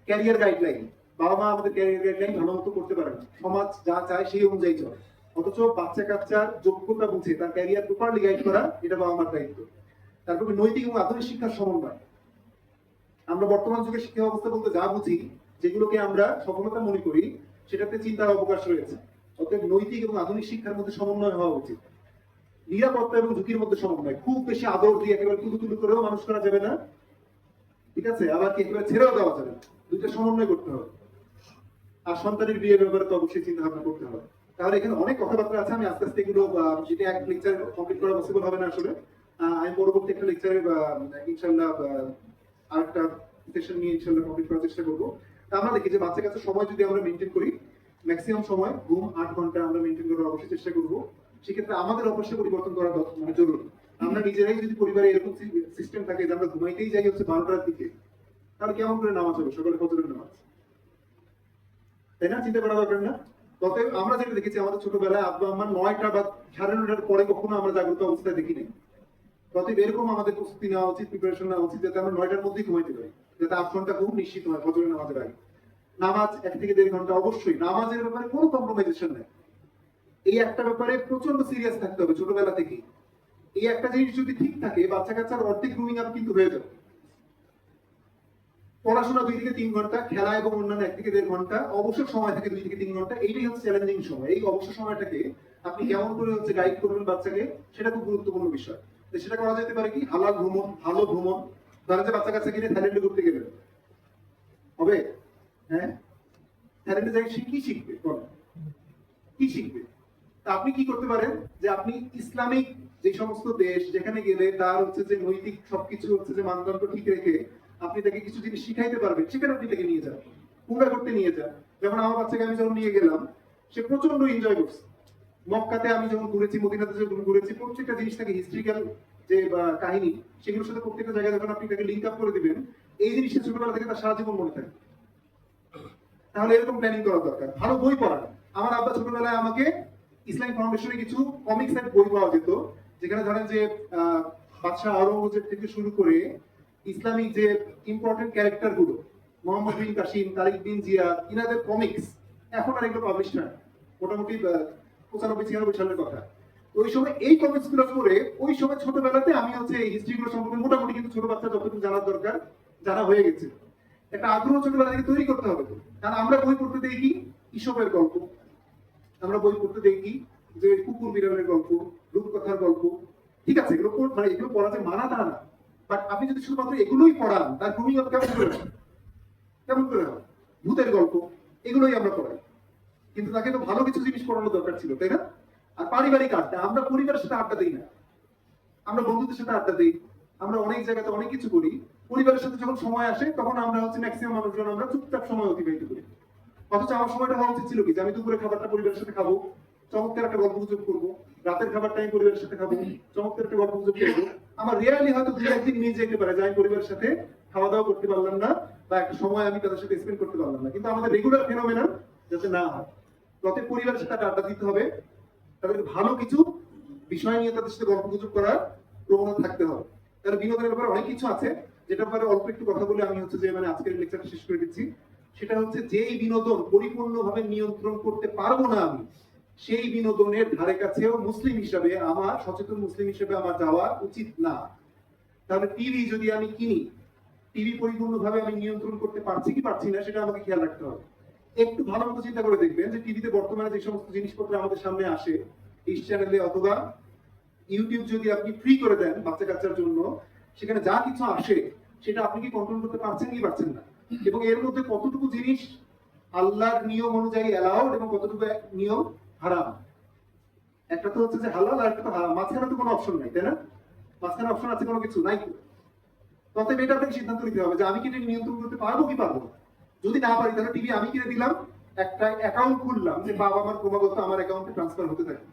ক্যারিয়ার গাইডলাইন, বাবা মা আমাদের ক্যারিয়ার গাইডলাইন ভালো মতো করতে পারে না, সমাজ যা চায় সেই অনুযায়ী চলে, অথচ বাচ্চা কাচ্চার যোগ্যতা বুঝে তার ক্যারিয়ার প্রপারলি গাইড করা এটা বাবা মার দায়িত্ব। তারপরে নৈতিক এবং আধুনিক শিক্ষার সমন্বয়। আমরা বর্তমান যুগে শিক্ষা ব্যবস্থা বলতে যা বুঝি, যেগুলোকে আমরা সফলতা মনে করি, সেটাতে চিন্তার অবকাশ রয়েছে। অতএব নৈতিক এবং আধুনিক শিক্ষার মধ্যে সমন্বয় হওয়া উচিত। নিরাপত্তা এবং ঝুঁকির মধ্যে সমন্বয়, খুব বেশি আদর দিয়ে একেবারে তুলু তুলু করেও মানুষ করা যাবে না, ঠিক আছে, আবার কি একেবারে ছেড়েও দেওয়া যাবে না, দুইটা সমন্বয় করতে হবে। আর সন্তানের বিয়ের ব্যাপারে তো অবশ্যই চিন্তা ভাবনা করতে হবে। তাহলে এখানে অনেক কথাবার্তা আছে, আমি আস্তে আস্তে এগুলো যেটা এক লেকচার কমপ্লিট করা পসিবল হবে না আসলে, আমি পরবর্তী একটা লেকচারে ইনশাআল্লাহ আরেকটা সেশন নিয়ে ইনশাআল্লাহ কমপ্লিট করার চেষ্টা করবো। তা আমরা দেখি যে বাচ্চা কাছে সময় যদি আমরা মেনটেন করি, ম্যাক্সিমাম সময় ঘুম 8 ঘন্টা আমরা মেনটেন করার অবশ্যই চেষ্টা করবো। সেক্ষেত্রে আমাদের অভ্যাসে পরিবর্তন করা মানে জরুরি। আমরা নিজেরাই যদি পরিবারে এরকম সিস্টেম থাকে যে আমরা ঘুমাইতেই যাই হচ্ছে 12টার দিকে, তাহলে কেমন করে নামাজ হবে সকালে ফজরের নামাজ, তাই না? চিন্তা করা দরকার না? তবে আমরা যেটা দেখেছি আমাদের ছোটবেলায় আব্বা আম্মা 9টা বা 9:30টার পরে কখনো আমরা জাগ্রত অবস্থায় দেখিনি। অতএব এরকম আমাদের প্রস্তুতি নেওয়া উচিত, প্রিপারেশন নেওয়া উচিত, যাতে আমরা 9টার মধ্যেই ঘুমাইতে পারি, যাতে 8 ঘন্টা ঘুম নিশ্চিত হয় ফজরের নামাজের আগে। নামাজ 1 থেকে 1.5 ঘন্টা অবশ্যই, নামাজের ব্যাপারে কোনো কম্প্রোমাইজেশন নেই। এই একটা ব্যাপারে প্রচন্ড সিরিয়াস থাকতে হবে ছোটবেলা থেকেই। এই একটা জিনিস যদি ঠিক থাকে, বাচ্চা কাচ্চার অর্ধেক গ্রুমিং আপ কিন্তু হয়ে যাবে। পড়াশোনা 2 থেকে 3 ঘন্টা, খেলা এবং অন্যান্য 1 থেকে 1.5 ঘন্টা, অবসর সময় থাকে 2 থেকে 3 ঘন্টা, এইটাই হচ্ছে চ্যালেঞ্জিং সময়। এই অবসর সময়টাকে আপনি কেমন করে হচ্ছে গাইড করবেন বাচ্চাকে, সেটা খুব গুরুত্বপূর্ণ বিষয়। তো সেটা করা যেতে পারে কি? হালাল ভ্রমণ, ভালো ভ্রমণ। ধরেন যে বাচ্চা কাচ্চা কিনে থাইল্যান্ডে ঘুরতে গেলেন, হবে? হ্যাঁ, থাইল্যান্ডে যাই সে কি শিখবে? বলেন, কি শিখবে? তা আপনি কি করতে পারেন যে আপনি ইসলামিক যে সমস্ত দেশ যেখানে গেলে তার হচ্ছে যে নৈতিক সবকিছু হচ্ছে যে মানদণ্ড ঠিক রেখে আপনি তাকে কিছু জিনিস শিখাইতে পারবেন, সেখানে আপনি তাকে নিয়ে যান, পুরা করতে নিয়ে যান। যেমন আমার বাচ্চাকে আমি যখন নিয়ে গেলাম, সে প্রচন্ড এনজয় করছে। মক্কাতে আমি যখন ঘুরেছি, মদিনাতে যখন ঘুরেছি, প্রত্যেকটা জিনিস থাকে হিস্ট্রিক্যাল যে কাহিনী, সেগুলোর সাথে প্রত্যেকটা জায়গায় যখন আপনি তাকে লিঙ্ক আপ করে দিবেন, এই জিনিসটা ছোটবেলা থেকে তার সারা জীবন মনে থাকে। তাহলে এরকম প্ল্যানিং করা দরকার। ভালো বই পড়া। আমার আব্বা ছোটবেলায় আমাকে ইসলামিক ফাউন্ডেশনে কিছু কমিক্স এর বই পাওয়া যেত, যেখানে ধরেন যে বাদশাহ আওরঙ্গজেব থেকে শুরু করে ইসলামিক যে ইম্পর্টেন্ট ক্যারেক্টার গুলো, মোহাম্মদ বিন কাসিম, তারিক বিন জিয়া, ইনাদের কমিক্স, এখন আর এগুলো পাবলিশ না, মোটামুটি 95-96 সালের কথা। ওই সময় এই কমিক্স গুলো পড়ে ওই সময় ছোটবেলাতে আমি হচ্ছে এই হিস্ট্রি গুলো সম্পর্কে মোটামুটি কিন্তু ছোট বাচ্চা যতটুকু জানার দরকার জানা হয়ে গেছে। একটা আগ্রহ ছোটবেলা থেকে তৈরি করতে হবে তো। কারণ আমরা বই পড়তে দেখি ইসবের গল্প, আমরা বই পড়তে দেখি যে কুকুর বিড়ালের গল্প, রূপকথার গল্প, ঠিক আছে, এগুলো মানে এগুলো পড়া যে মানা তা না, বাট আপনি যদি শুধুমাত্র এগুলোই পড়ান, তার গ্রুমিং আপ কেমন করে হবে? কেমন করে হবে? ভূতের গল্প এগুলোই আমরা পড়াই, কিন্তু তাকে তো ভালো কিছু জিনিস পড়ানো দরকার ছিল, তাই না? আর পারিবারিক আড্ডা, আমরা পরিবারের সাথে আড্ডা দিই না, আমরা বন্ধুদের সাথে আড্ডা দিই, আমরা অনেক জায়গাতে অনেক কিছু করি। পরিবারের সাথে যখন সময় আসে তখন আমরা হচ্ছে ম্যাক্সিমাম মানুষজন আমরা চুপচাপ সময় অতিবাহিত করি। অথচ আমার সময়টা হওয়া উচিত ছিল কি, যে আমি দুপুরে খাবারটা পরিবারের সাথে খাবো, চমৎকার একটা গল্প গুজব করবো, রাতের খাবারটা আমি পরিবারের সাথে খাবো, চমৎকার একটা গল্প গুজব করবো। আমার রিয়ালি হয়তো দুই একদিন নিয়ে যেতে পারে যে আমি পরিবারের সাথে খাওয়া দাওয়া করতে পারলাম না, বা একটা সময় আমি তাদের সাথে স্পেন্ড করতে পারলাম না, কিন্তু আমাদের রেগুলার ফেনোমেনন যাতে না হয়, তবে পরিবারের সাথে একটা আড্ডা দিতে হবে, তাদেরকে ভালো কিছু বিষয় নিয়ে তাদের সাথে গল্প গুজব করার প্রবণতা থাকতে হবে। তার বিনোদনের ব্যাপারে অনেক কিছু আছে, যেটার ব্যাপারে অল্প একটু কথা বলে আমি হচ্ছে যে আজকের লেকচারটা শেষ করে দিচ্ছি। সেটা হচ্ছে যেই বিনোদন পরিপূর্ণভাবে নিয়ন্ত্রণ করতে পারবো না আমি, সেই বিনোদনের ধারে কাছেও মুসলিম হিসাবে আমার, সচেতন মুসলিম হিসেবে আমার যাওয়া উচিত না। তাহলে টিভি যদি আমি কিনি, টিভি পরিপূর্ণভাবে আমি নিয়ন্ত্রণ করতে পারছি কি পারছি না সেটা আমাকে খেয়াল রাখতে হবে। একটু ভালো মতো চিন্তা করে দেখবেন যে টিভিতে বর্তমানে যে সমস্ত জিনিসপত্র আমাদের সামনে আসে, ডিশ চ্যানেলে অথবা ইউটিউব যদি আপনি ফ্রি করে দেন বাচ্চা কাচ্চার জন্য, সেখানে যা কিছু আসে সেটা আপনি কি কন্ট্রোল করতে পারছেন কি পারছেন না, এবং এর মধ্যে কতটুকু জিনিস আল্লাহর নিয়ম অনুযায়ী অ্যালাউড এবং কতটুকু নিয়ম হারাম। একটা তো হচ্ছে যে হালাল, আর একটা তো হারাম, মাঝখানে তো কোনো অপশন নাই, তাই না? মাঝখানে অপশন আছে কোনো কিছু নাই। তবে এটা আপনাকে সিদ্ধান্ত নিতে হবে যে আমি কি এটা নিয়ন্ত্রণ করতে পারবো কি পারবো না। যদি না পারি তাহলে টিভি আমি কিনে দিলাম, একটা অ্যাকাউন্ট খুললাম যে বাবা আমার ক্রমাগত আমার অ্যাকাউন্টে ট্রান্সফার হতে থাকে।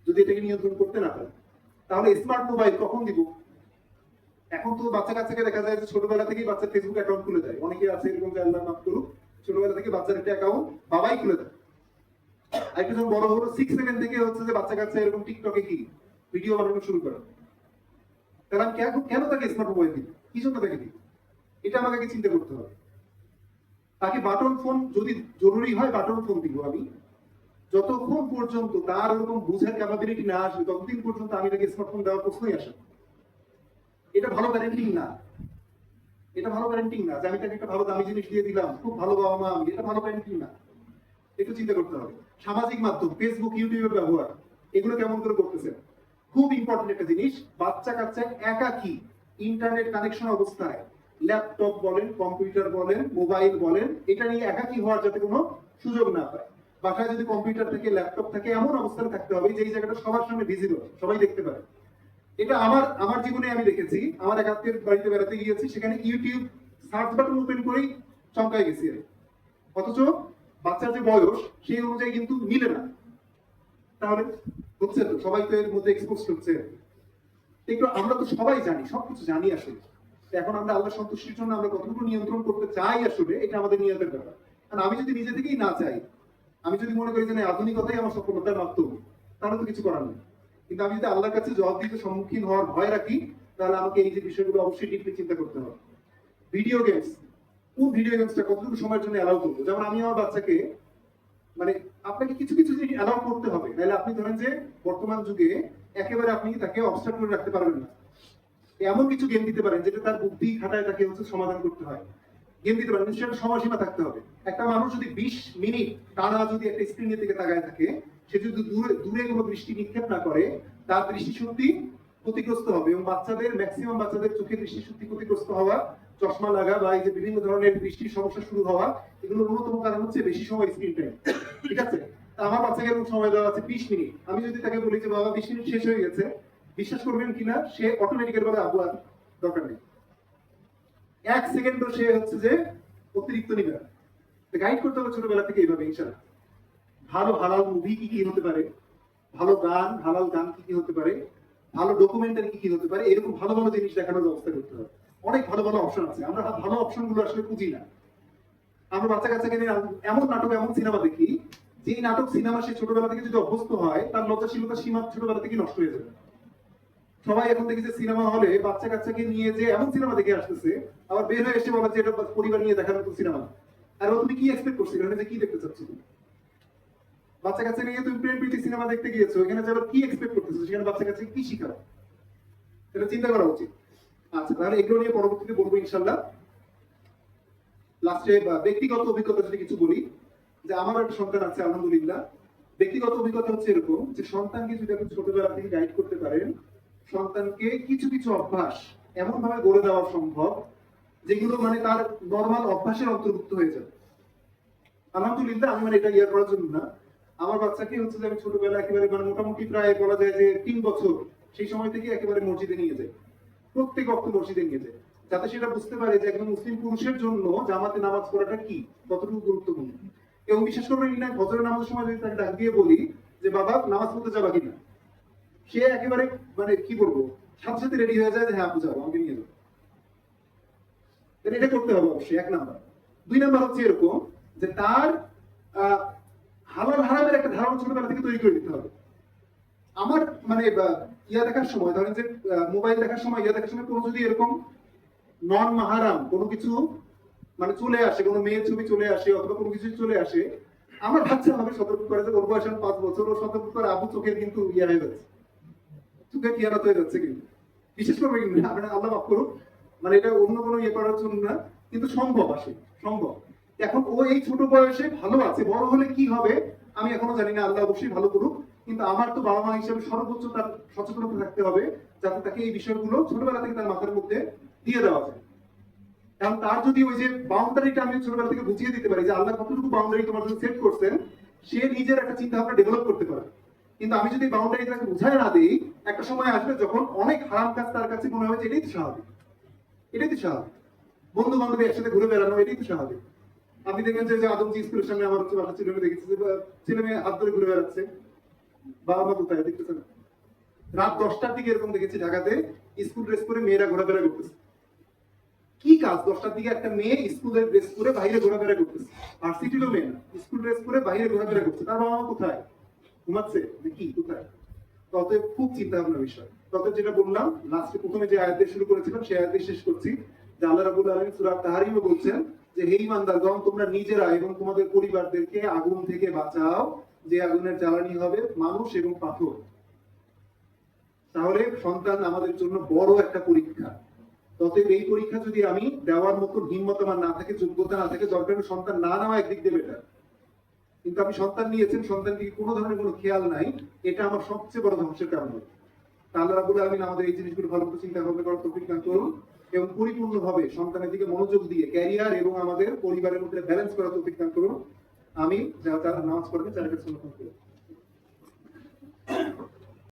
যদি এটাকে নিয়ন্ত্রণ করতে না পারে, তাহলে স্মার্ট মোবাইল কখন দিব? এখন তো বাচ্চা কাচ্চাকে দেখা যায় যে ছোটবেলা থেকেই বাচ্চা ফেসবুক অ্যাকাউন্ট খুলে দেয়, অনেকে আছে এরকম যে আল্লাহ মাফ করুক, ছোটবেলা থেকে বাচ্চার একটা অ্যাকাউন্ট বাবাই খুলে দেয়। আর একটু যখন বড় হলো 6-7 থেকে হচ্ছে যে বাচ্চা কাচ্চা এরকম টিকটকে কি ভিডিও বানানো শুরু করে। তাহলে আমি কেন তাকে স্মার্ট মোবাইল দিই, কি জন্য তাকে দিই? এটা আমাকে চিন্তা করতে হবে। তাকে বাটন ফোন যদি জরুরি হয় বাটন ফোন দিব আমি, যতক্ষণ পর্যন্ত তার ওরকম বুঝার ক্যাপাবিলিটি না আসবে ততদিন পর্যন্ত আমি তাকে স্মার্টফোন দেওয়ার প্রশ্নই আসে। এটা ভালো প্যারেন্টিং না, এটা ভালো প্যারেন্টিং না যে আমি তাকে একটা ভালো দামি জিনিস দিয়ে দিলাম, খুব ভালো বাবা মা আমি, এটা ভালো প্যারেন্টিং না। একটু চিন্তা করতে হবে। সামাজিক মাধ্যম, ফেসবুক, ইউটিউবের ব্যবহার, এগুলো কেমন করে করতেছে? খুব ইম্পর্টেন্ট একটা জিনিস, বাচ্চা কাচ্চা একাকী ইন্টারনেট কানেকশন অবস্থায় ল্যাপটপ বলেন, কম্পিউটার বলেন, মোবাইল বলেন, এটা নিয়ে একাকী হওয়ার যাতে কোনো সুযোগ না পায়। বাসায় যদি কম্পিউটার থাকে, ল্যাপটপ থাকে, এমন অবস্থানে থাকতে হবে যে এই জায়গাটা সবার সামনে ভিজিবল, সবাই দেখতে পারে। এটা আমার আমার জীবনে আমি দেখেছি, আমার এক আত্মীয়ের বাড়িতে বেড়াতে গিয়েছি, সেখানে ইউটিউব সার্চ বাটন ওপেন করেই চমকায় গেছি। অথচ বাচ্চার যে বয়স সেই অনুযায়ী কিন্তু মিলে না। তাহলে হচ্ছে তো সবাই তো এর মধ্যে এক্সপোজ হচ্ছে। একটু আমরা তো সবাই জানি, সবকিছু জানি আসলে। এখন আমরা আল্লাহ সন্তুষ্টির জন্য আমরা কতটুকু নিয়ন্ত্রণ করতে চাই আসলে, এটা আমাদের নিয়তের ব্যাপার। কারণ আমি যদি নিজে থেকেই না চাই, আমি যদি মনে করি যে না আধুনিকতাই আমার সফলতার মাধ্যম, তাহলে তো কিছু করার নেই। কিন্তু আমি যদি আল্লাহর কাছে জবাব দিতে সম্মুখীন হওয়ার ভয় রাখি, তাহলে আমাকে এই যে বিষয়গুলো অবশ্যই ডিপলি চিন্তা করতে হবে। ভিডিও গেমস, কোন ভিডিও গেমসটা কতটুকু সময়ের জন্য অ্যালাউ করবো? যেমন আমি আমার বাচ্চাকে, মানে আপনাকে কিছু কিছু জিনিস অ্যালাউ করতে হবে, নাহলে আপনি ধরেন যে বর্তমান যুগে একেবারে আপনি তাকে অবস্ট্রাক্ট করে রাখতে পারবেন না। এমন কিছু গেম দিতে পারেন যেটা তার বুদ্ধি খাটায় তাকে হচ্ছে সমাধান করতে হয়। গেম দিতে পারেন, সেটা সময়সীমা থাকতে হবে। একটা মানুষ যদি 20 মিনিট টানা যদি একটা স্ক্রিনের দিকে তাকায় থাকে, সে যদি দূরে দূরে কোনো দৃষ্টি নিক্ষেপ না করে, তার দৃষ্টিশক্তি ক্ষতিগ্রস্ত হবে। এবং বাচ্চাদের, ম্যাক্সিমাম বাচ্চাদের চোখে দৃষ্টিশক্তি ক্ষতিগ্রস্ত হওয়া, চশমা লাগা বা এই যে বিভিন্ন ধরনের দৃষ্টির সমস্যা শুরু হওয়া, এগুলোর অন্যতম কারণ হচ্ছে বেশি সময় স্ক্রিন টাইম। ঠিক আছে? আমার বাচ্চাকে এরকম সময় দেওয়া আছে 20 মিনিট। আমি যদি তাকে বলি যে বাবা 20 মিনিট শেষ হয়ে গেছে, বিশ্বাস করবেন কিনা, সে অটোমেটিক্যালি বলে আব্বু আর দরকার নেই। 1 সেকেন্ডও সে হচ্ছে যে অতিরিক্ত নিবে না। গাইড করতে হবে ছোটবেলা থেকে এইভাবে ইনশাআল্লাহ। ভালো হালাল মুভি কি কি হতে পারে, ভালো গান, হালাল গান কি কি হতে পারে, ভালো ডকুমেন্টারি কি কি হতে পারে, এরকম ভালো ভালো জিনিস দেখানোর ব্যবস্থা করতে হবে। অনেক ভালো ভালো অপশন আছে, আমরা ভালো অপশন গুলো আসলে খুঁজি না। আমরা বাচ্চা কাচ্চাকে নিয়ে এমন নাটক, এমন সিনেমা দেখি, যে নাটক সিনেমা সে ছোটবেলা থেকে যদি অভ্যস্ত হয়, তার লজ্জাশীলতার সীমা ছোটবেলা থেকে নষ্ট হয়ে যাবে। সবাই এখন দেখি যে সিনেমা হলে বাচ্চা কাচ্চাকে নিয়ে যে এমন সিনেমা দেখে আসতেছে, আবার বের হয়ে এসে বলা যে এটা পরিবার নিয়ে দেখার মতো সিনেমা। আর তুমি কি এক্সপেক্ট করছিলে, যে কি দেখতে চাচ্ছ তুমি? বাচ্চা কাচ্চা নিয়ে তুমি প্রেম প্রীতি সিনেমা দেখতে গিয়েছো, এখানে যাবে কি এক্সপেক্ট করতেছো, সেখানে বাচ্চা কাচ্চা কি শিখাও, এটা চিন্তা করা উচিত। আচ্ছা, তাহলে এগুলো নিয়ে পরবর্তীতে বলবো ইনশাল্লাহ। লাস্টে ব্যক্তিগত অভিজ্ঞতা যদি কিছু বলি, যে আমার একটা সন্তান আছে আলহামদুলিল্লাহ। ব্যক্তিগত অভিজ্ঞতা হচ্ছে এরকম যে সন্তানকে যদি আপনি ছোটবেলা থেকে গাইড করতে পারেন, সন্তানকে কিছু কিছু অভ্যাস এমন ভাবে গড়ে দেওয়া সম্ভব যেগুলো মানে তার নর্মাল অভ্যাসের অন্তর্ভুক্ত হয়ে যাবে। আলহামদুলিল্লাহ, আমি মানে এটা ইয়ে করার জন্য না, আমার বাচ্চাকে হচ্ছে যে আমি ছোটবেলা একেবারে মানে মোটামুটি প্রায় বলা যায় যে 3 বছর সেই সময় থেকে একেবারে মসজিদে নিয়ে যায়, প্রত্যেক অক্ত মসজিদে নিয়ে যায়, যাতে সেটা বুঝতে পারে যে একজন মুসলিম পুরুষের জন্য জামাতে নামাজ পড়াটা কি, কতটুকু গুরুত্বপূর্ণ। এবং বিশেষ করে কিনা ফজরের নামাজের সময় যদি তাকে ডাক দিয়ে বলি যে বাবা নামাজ পড়তে যাবা কিনা, সে একেবারে মানে কি বলবো সাথে সাথে রেডি হয়ে যায় যে হ্যাঁ আপু যাবো, আমাকে নিয়ে যাবো। এটা করতে হবে অবশ্যই, 1 নাম্বার। 2 নাম্বার হচ্ছে এরকম যে তার হালাল হারামের একটা ধারণা ছোটবেলা থেকে তৈরি করে দিতে হবে। আমার মানে ইয়া দেখার সময় ধরেন যে মোবাইল দেখার সময় ইয়া দেখার সময় কোনো যদি এরকম নন মাহারাম কোনো কিছু মানে চলে আসে, কোনো মেয়ের ছবি চলে আসে অথবা কোনো কিছু চলে আসে, আমার বাচ্চা আমাকে সতর্ক করে যে ওর বয়স 5 বছর, ও সতর্ক করে আবু চোখের কিন্তু ইয়া হয়ে যাচ্ছে, চোখের কিয়ারত হয়ে যাচ্ছে। কিন্তু বিশেষ করে কিন্তু আপনার আল্লাহ মাফ করুক, মানে এটা অন্য কোনো ইয়ে করার জন্য না, কিন্তু সম্ভব আসে, সম্ভব। এখন ও এই ছোট বয়সে ভালো আছে, বড় হলে কি হবে আমি এখনো জানি না, আল্লাহ অবশ্যই ভালো করুক। কিন্তু আমার তো বাবা মা হিসেবে সর্বোচ্চ তার সচেতনতা থাকতে হবে যাতে তাকে এই বিষয়গুলো ছোটবেলা থেকে তার মাথার মধ্যে দিয়ে দেওয়া যায়। কারণ তার যদি ওই যে বাউন্ডারিটা আমি ছোটবেলা থেকে বুঝিয়ে দিতে পারি যে আল্লাহ কতটুকু বাউন্ডারি তোমার জন্য সেট করছেন, সে নিজের একটা চিন্তা ভাবনা ডেভেলপ করতে পারে। কিন্তু আমি যদি বাউন্ডারি তাকে বুঝাই না দিই, একটা সময় আসবে যখন অনেক হারাম কাজ তার কাছে মনে হবে যে এটাই তো স্বাভাবিক, এটাই তো স্বাভাবিক, বন্ধু বান্ধবী একসাথে ঘুরে বেড়ানো এটাই তো স্বাভাবিক। আপনি দেখবেন যে আদমজি স্কুলের সামনে আমার হচ্ছে বাসা ছেলে দেখেছি যে ছেলে মেয়ে হাত ধরে ঘুরে বেড়াচ্ছে, বাবা মা কোথায় দেখতেছেন। রাত 10টার দিকে এরকম দেখেছি ঢাকাতে স্কুল ড্রেস পরে মেয়েরা ঘোরাফেরা করতেছে। কি কাজ 10টার দিকে একটা মেয়ে স্কুলের ড্রেস পরে বাইরে ঘোরাফেরা করতেছে, আর সিটিরও মেয়ে না, স্কুল ড্রেস পরে বাইরে ঘোরাফেরা করছে, তার বাবা মা কোথায়, ঘুমাচ্ছে নাকি কোথায়? অতএব খুব চিন্তা ভাবনার বিষয়। ততএব যেটা বললাম লাস্টে প্রথমে যে আয়াত দিয়ে শুরু করেছিলাম সেই আয়াত দিয়ে শেষ করছি, যে আল্লাহ রাব্বুল আলামিন সূরা তাহরিমে বলছেন যে হে ঈমানদারগণ, তোমরা নিজেরা এবং তোমাদের পরিবারদেরকে আগুন থেকে বাঁচাও, যে আগুনের জ্বালানি হবে মানুষ এবং পাথর। তাহলে সন্তান আমাদের জন্য বড় একটা পরীক্ষা। ততএব এই পরীক্ষা যদি আমি দেওয়ার মতো হিম্মত আমার না থাকে, যোগ্যতা না থাকে, দরকার সন্তান না নেওয়া একদিক দিয়ে বেটার। কিন্তু আমি সন্তান নিয়েছেন, সন্তানটিকে কোনো ধরনের কোনো খেয়াল নাই, এটা আমার সবচেয়ে বড় ধ্বংসের কারণ হবে। আল্লাহ রাব্বুল আলামিন আমাদের এই জিনিসগুলো ভালো করে চিন্তা ভাবনা করার তৌফিক দান করুন এবং পরিপূর্ণভাবে সন্তানের দিকে মনোযোগ দিয়ে ক্যারিয়ার এবং আমাদের পরিবারের মধ্যে ব্যালেন্স করার তৌফিক দান করুন। আমি যারা নামাজ পড়বেন তাদের কাছে অনুরোধ করব।